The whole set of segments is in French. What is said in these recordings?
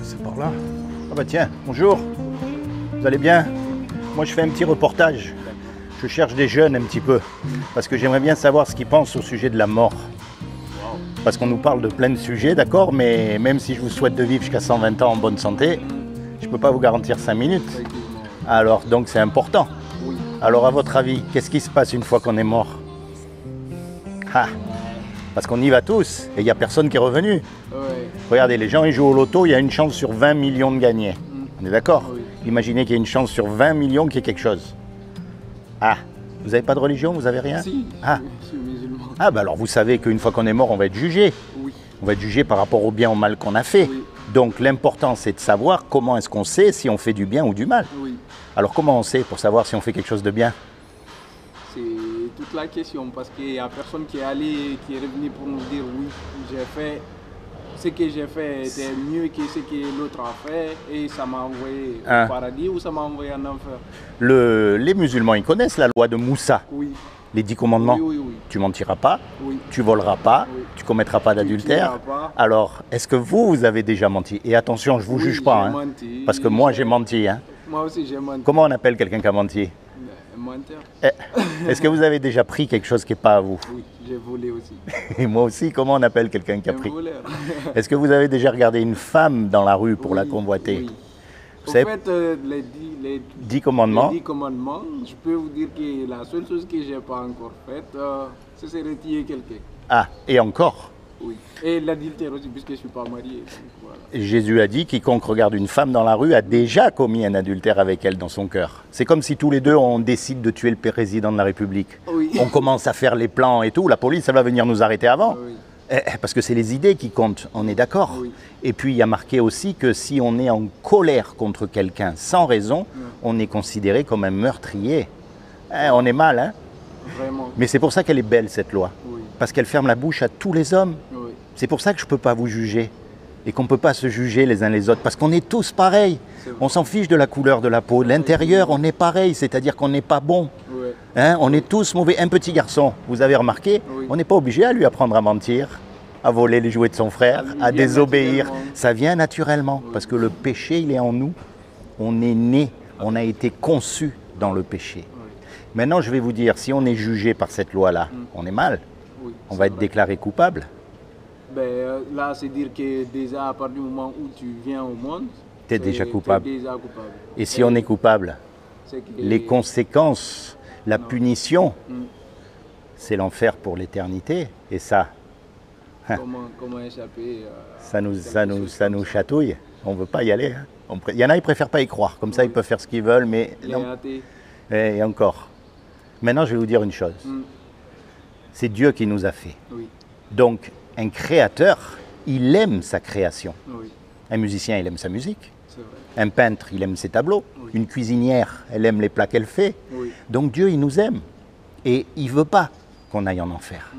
C'est par là. Ah bah tiens, bonjour. Vous allez bien? Moi je fais un petit reportage. Je cherche des jeunes un petit peu. Parce que j'aimerais bien savoir ce qu'ils pensent au sujet de la mort. Parce qu'on nous parle de plein de sujets, d'accord, mais même si je vous souhaite de vivre jusqu'à 120 ans en bonne santé, je ne peux pas vous garantir 5 minutes. Alors, donc c'est important. Alors, à votre avis, qu'est-ce qui se passe une fois qu'on est mort? Ah, parce qu'on y va tous et il n'y a personne qui est revenu. Regardez, les gens ils jouent au loto, il y a une chance sur 20 millions de gagner. On est d'accord? Imaginez qu'il y a une chance sur 20 millions qu'il y ait quelque chose. Ah, vous n'avez pas de religion, vous n'avez rien? Si, ah. je suis musulman. Ah, bah alors vous savez qu'une fois qu'on est mort, on va être jugé. Oui. On va être jugé par rapport au bien ou au mal qu'on a fait. Oui. Donc l'important, c'est de savoir comment est-ce qu'on sait si on fait du bien ou du mal. Oui. Alors comment on sait pour savoir si on fait quelque chose de bien? C'est toute la question parce qu'il n'y a personne qui est allé, qui est revenu pour nous dire oui, j'ai fait, ce que j'ai fait était mieux que ce que l'autre a fait et ça m'a envoyé au paradis ou ça m'a envoyé en enfer. Les musulmans, ils connaissent la loi de Moussa. Oui. Les 10 commandements. Oui, oui, oui. Tu mentiras pas, Oui. tu voleras pas, Oui. tu commettras pas d'adultère. pas. Alors, est-ce que vous avez déjà menti? Et attention, je vous juge pas, hein, menti, parce que moi j'ai menti. Hein. Moi aussi j'ai menti. Comment on appelle quelqu'un qui a menti? Menteur. Est-ce que vous avez déjà pris quelque chose qui n'est pas à vous? Oui, j'ai volé aussi. Et moi aussi, comment on appelle quelqu'un qui a pris? Voleur. Est-ce que vous avez déjà regardé une femme dans la rue pour la convoiter? Oui. Vous En savez, fait, les 10 commandements. les 10 commandements, je peux vous dire que la seule chose que je n'ai pas encore faite, c'est de retirer quelqu'un. Ah, et encore, Oui. Et l'adultère aussi, puisque je ne suis pas marié. Donc voilà. Jésus a dit, quiconque regarde une femme dans la rue a déjà commis un adultère avec elle dans son cœur. C'est comme si tous les deux, on décide de tuer le président de la République. Oui. On commence à faire les plans et tout, la police, elle va venir nous arrêter avant. Oui. Parce que c'est les idées qui comptent, on est d'accord. Oui. Et puis il y a marqué aussi que si on est en colère contre quelqu'un sans raison, on est considéré comme un meurtrier. On est mal, hein? Vraiment. Mais c'est pour ça qu'elle est belle, cette loi. Oui. Parce qu'elle ferme la bouche à tous les hommes. Oui. C'est pour ça que je ne peux pas vous juger. Et qu'on ne peut pas se juger les uns les autres. Parce qu'on est tous pareils. On s'en fiche de la couleur de la peau. De l'intérieur, on est pareil. C'est-à-dire qu'on n'est pas bon. Oui. Hein, on est tous mauvais. Un petit garçon, vous avez remarqué, on n'est pas obligé à lui apprendre à mentir, à voler les jouets de son frère, à désobéir. Ça vient naturellement. Parce que le péché, il est en nous. On est né. On a été conçu dans le péché. Maintenant, je vais vous dire, si on est jugé par cette loi-là, on est mal. Oui, On va être déclaré coupable. Ben, là, c'est dire que déjà à partir du moment où tu viens au monde, Tu es déjà coupable. t'es déjà coupable. Et si on est coupable, C'est que les conséquences, la punition, c'est l'enfer pour l'éternité. Et ça, comment échapper ça nous chatouille. On ne veut pas y aller. Hein. Il y en a, ils préfèrent pas y croire. Comme ça, ils peuvent faire ce qu'ils veulent, mais les non. athées. Et encore. Maintenant, je vais vous dire une chose. C'est Dieu qui nous a fait. Oui, Donc, un créateur, il aime sa création. oui, Un musicien, il aime sa musique. c'est vrai. Un peintre, il aime ses tableaux. Oui. Une cuisinière, elle aime les plats qu'elle fait. Oui. Donc Dieu, il nous aime. Et il ne veut pas qu'on aille en enfer.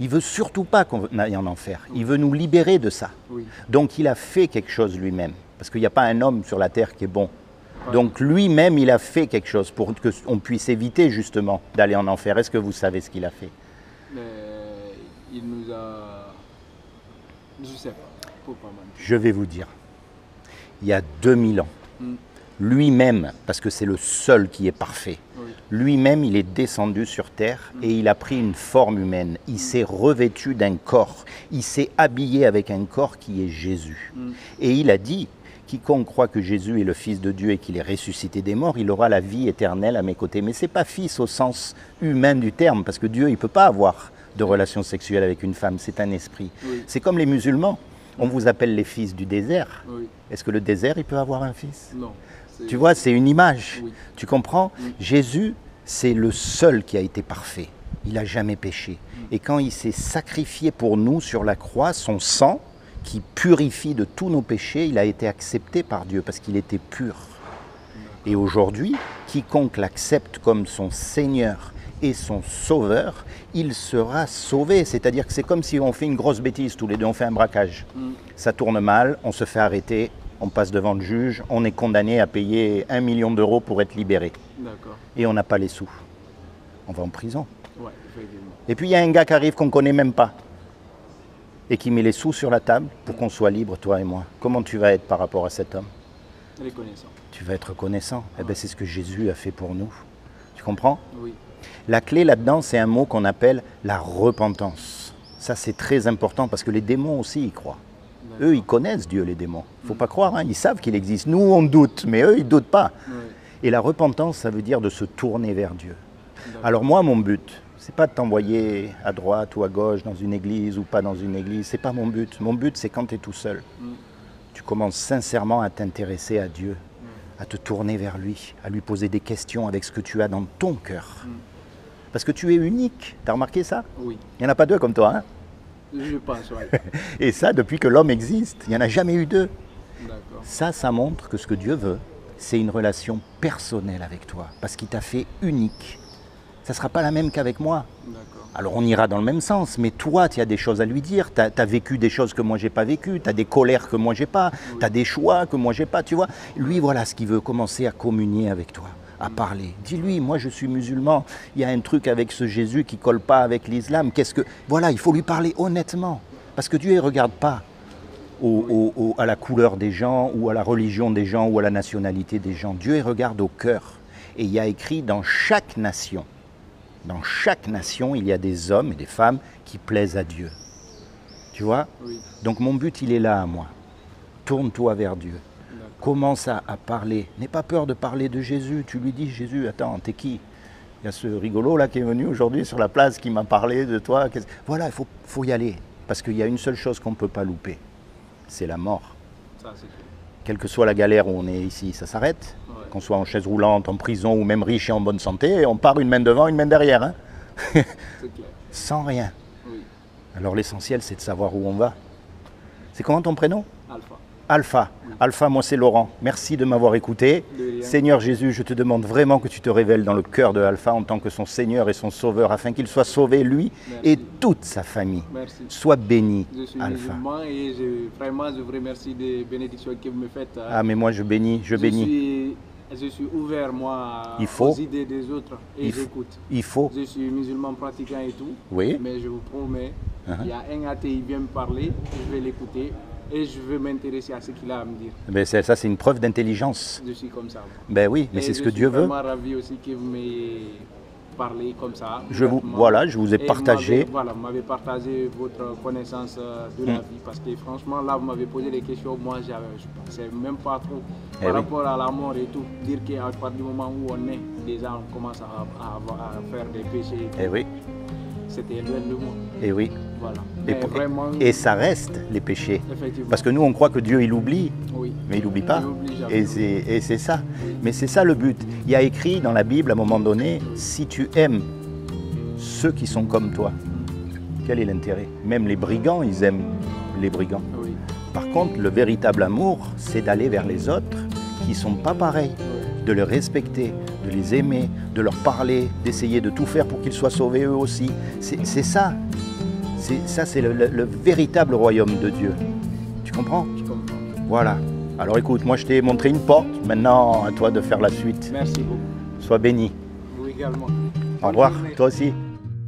Il ne veut surtout pas qu'on aille en enfer. Il veut nous libérer de ça. Oui. Donc il a fait quelque chose lui-même. Parce qu'il n'y a pas un homme sur la terre qui est bon. Donc lui-même, il a fait quelque chose pour qu'on puisse éviter justement d'aller en enfer. Est-ce que vous savez ce qu'il a fait? Mais il nous a... Je sais pas, faut pas mentir. Je vais vous dire. Il y a 2000 ans, lui-même, parce que c'est le seul qui est parfait, lui-même, il est descendu sur terre et il a pris une forme humaine. Il s'est revêtu d'un corps. Il s'est habillé avec un corps qui est Jésus. Et il a dit, quiconque croit que Jésus est le Fils de Dieu et qu'il est ressuscité des morts, il aura la vie éternelle à mes côtés. Mais ce n'est pas fils au sens humain du terme, parce que Dieu, il ne peut pas avoir de relation sexuelle avec une femme, c'est un esprit. C'est comme les musulmans. On vous appelle les fils du désert. Est-ce que le désert, il peut avoir un fils? Non. Tu vois, c'est une image. Oui. Tu comprends? Jésus, c'est le seul qui a été parfait. Il n'a jamais péché. Et quand il s'est sacrifié pour nous sur la croix, son sang, qui purifie de tous nos péchés, il a été accepté par Dieu parce qu'il était pur. Et aujourd'hui, quiconque l'accepte comme son Seigneur et son sauveur, il sera sauvé. C'est-à-dire que c'est comme si on fait une grosse bêtise tous les deux, on fait un braquage. Ça tourne mal, on se fait arrêter, on passe devant le juge, on est condamné à payer 1 million d'euros pour être libéré. D'accord. Et on n'a pas les sous. On va en prison. Ouais, effectivement. Et puis il y a un gars qui arrive qu'on ne connaît même pas et qui met les sous sur la table pour qu'on soit libre, toi et moi. Comment tu vas être par rapport à cet homme? Reconnaissant. Tu vas être reconnaissant. Eh bien, c'est ce que Jésus a fait pour nous. Tu comprends? Oui. La clé là-dedans, c'est un mot qu'on appelle la repentance. Ça, c'est très important parce que les démons aussi y croient. Eux, ils connaissent Dieu, les démons. Il ne faut pas croire, hein, ils savent qu'il existe. Nous, on doute, mais eux, ils ne doutent pas. Oui. Et la repentance, ça veut dire de se tourner vers Dieu. Alors moi, mon but, c'est pas de t'envoyer à droite ou à gauche dans une église ou pas dans une église. C'est pas mon but. Mon but, c'est quand tu es tout seul. Tu commences sincèrement à t'intéresser à Dieu, à te tourner vers lui, à lui poser des questions avec ce que tu as dans ton cœur. Parce que tu es unique. Tu as remarqué ça? Oui. Il n'y en a pas deux comme toi, hein? Je pense, oui. Et ça, depuis que l'homme existe, il n'y en a jamais eu deux. D'accord. Ça montre que ce que Dieu veut, c'est une relation personnelle avec toi, parce qu'il t'a fait unique. Ça ne sera pas la même qu'avec moi. D'accord. Alors on ira dans le même sens, mais toi, tu as des choses à lui dire, tu as vécu des choses que moi j'ai pas vécues, tu as des colères que moi j'ai pas, tu as des choix que moi j'ai pas, tu vois. Lui, voilà ce qu'il veut, commencer à communier avec toi, à parler. Dis-lui, moi je suis musulman, il y a un truc avec ce Jésus qui colle pas avec l'islam, qu'est-ce que... Voilà, il faut lui parler honnêtement, parce que Dieu ne regarde pas à la couleur des gens, ou à la religion des gens, ou à la nationalité des gens. Dieu il regarde au cœur. Et il y a écrit dans chaque nation, il y a des hommes et des femmes qui plaisent à Dieu. Tu vois? Oui. Donc mon but, il est là à moi. Tourne-toi vers Dieu. Commence à parler. N'aie pas peur de parler de Jésus. Tu lui dis, Jésus, attends, t'es qui? Il y a ce rigolo là qui est venu aujourd'hui sur la place qui m'a parlé de toi. Voilà, il faut y aller. Parce qu'il y a une seule chose qu'on ne peut pas louper. C'est la mort. Ça, c'est clair. Quelle que soit la galère où on est ici, ça s'arrête. Ouais. Qu'on soit en chaise roulante, en prison ou même riche et en bonne santé, on part une main devant, une main derrière. Hein. C'est clair. Sans rien. Oui. Alors l'essentiel, c'est de savoir où on va. C'est comment ton prénom? Alpha. Alpha. Oui. Alpha, moi c'est Laurent. Merci de m'avoir écouté. Seigneur Jésus, je te demande vraiment que tu te révèles dans le cœur de Alpha en tant que son Seigneur et son Sauveur, afin qu'il soit sauvé, lui et toute sa famille. Merci. Sois béni, Je suis Alpha. musulman et vraiment, je vous remercie des bénédictions que vous me faites. Ah, mais moi je bénis, je bénis. Je suis ouvert, moi, aux idées des autres et j'écoute. Il faut. Je suis musulman pratiquant et tout, oui. Mais je vous promets, il y a un athée, il vient me parler, je vais l'écouter et je vais m'intéresser à ce qu'il a à me dire. Ben ça, c'est une preuve d'intelligence. Je suis comme ça. Ben oui, mais c'est ce que Dieu veut. Je suis vraiment ravi aussi que vous m'ayez parlé comme ça. Je vous ai partagé. Vous m'avez partagé votre connaissance de la vie, parce que franchement, là, vous m'avez posé des questions, moi, je ne pensais même pas trop par rapport à la mort et tout. Dire qu'à partir du moment où on est, déjà, on commence à faire des péchés. Et oui. C'était loin de moi. Et oui. Voilà. Et ça reste les péchés. Effectivement. Parce que nous, on croit que Dieu, il oublie. Oui. Mais il n'oublie pas. Et c'est ça. Oui. Mais c'est ça le but. Il y a écrit dans la Bible, à un moment donné, si tu aimes ceux qui sont comme toi, quel est l'intérêt? Même les brigands, ils aiment les brigands. Oui. Par contre, le véritable amour, c'est d'aller vers les autres qui ne sont pas pareils. De les respecter, de les aimer, de leur parler, d'essayer de tout faire pour qu'ils soient sauvés eux aussi. C'est ça. C'est le véritable royaume de Dieu. Tu comprends? Je comprends. Voilà. Alors écoute, moi je t'ai montré une porte, maintenant à toi de faire la suite. Merci beaucoup. Sois béni. Vous également. Au revoir, toi aussi.